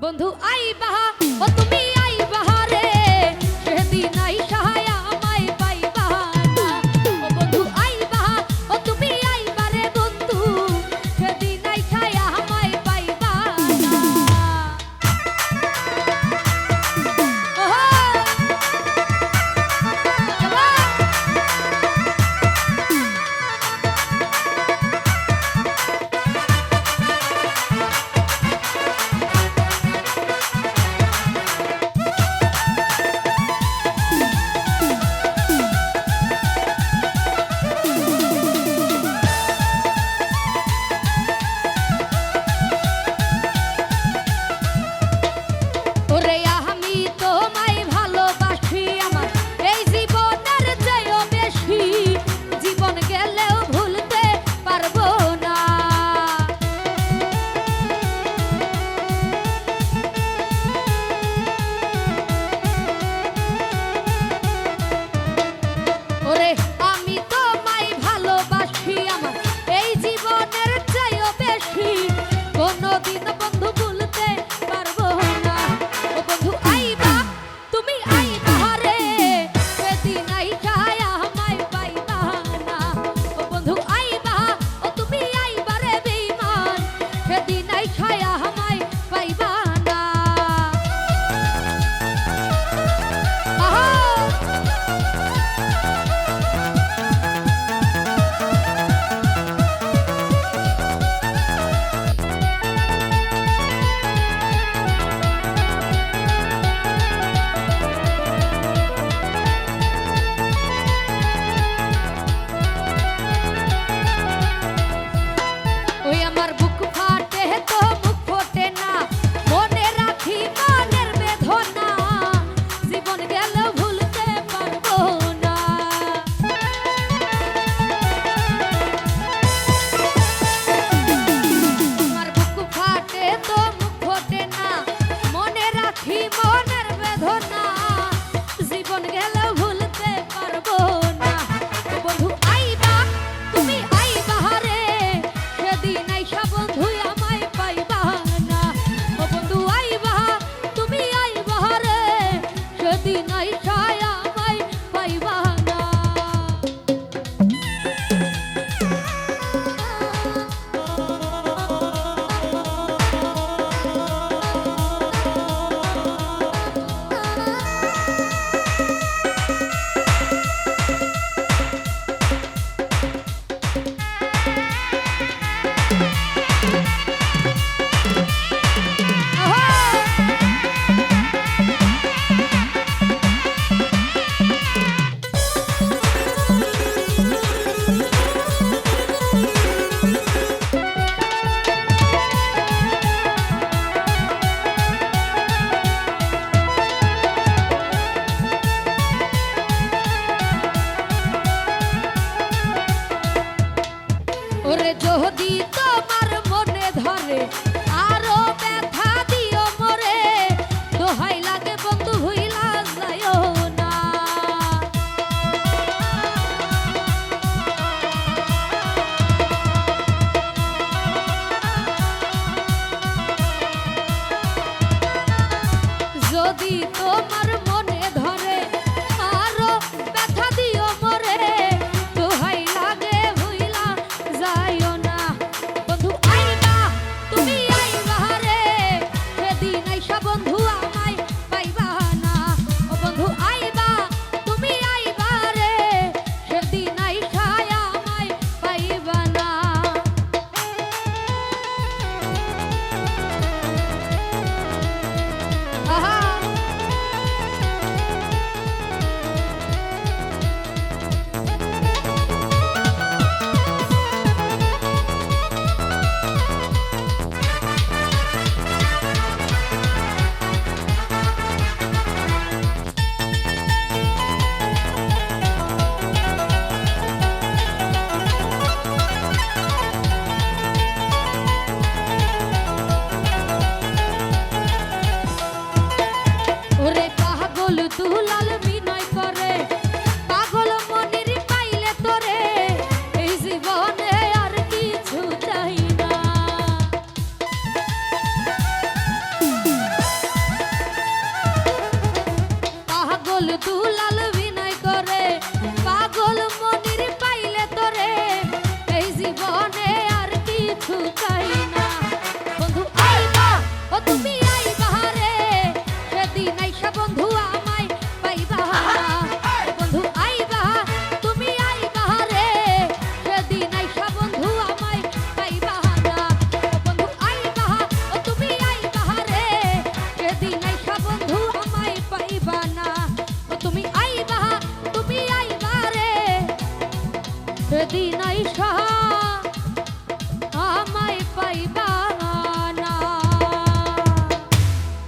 বন্ধু আইবা ও তুমি আইবা রে সেদিন আইসা আমায় পাইবা না ও বন্ধু আইবা ও তুমি আইবা রে বন্ধু সেদিন আইসা আমায় পাইবা না যদি তোমার মনে ধরে আরো ব্যথা দিও মরে দোহাই লাগে বন্ধু হইলা যায়ও না যদি তোমার মনে ধরে আরো ব্যথা দিও মরে দোহাই লাগে হইলা যায়ও না বন্ধু আইবা তুমি আইবা রে সেদিন আইসা বন্ধু আমায় পাইবা না ও বন্ধু আইবা তুমি আইবা রে সেদিন আইসা আমায় পাইবা না আহা কিছু চাই না। বন্ধু আইবা ও তুমি আইবা রে, সেদিন আইসা বন্ধু আমায় পাইবা না। বন্ধু আইবা তুমি আইবা রে, সেদিন আইসা বন্ধু আমায় পাইবা না। বন্ধু আইবা ও তুমি আইবা রে, সেদিন আইসা বন্ধু আমায় পাইবা না। ও তুমি আইবা রে, সেদিন আইসা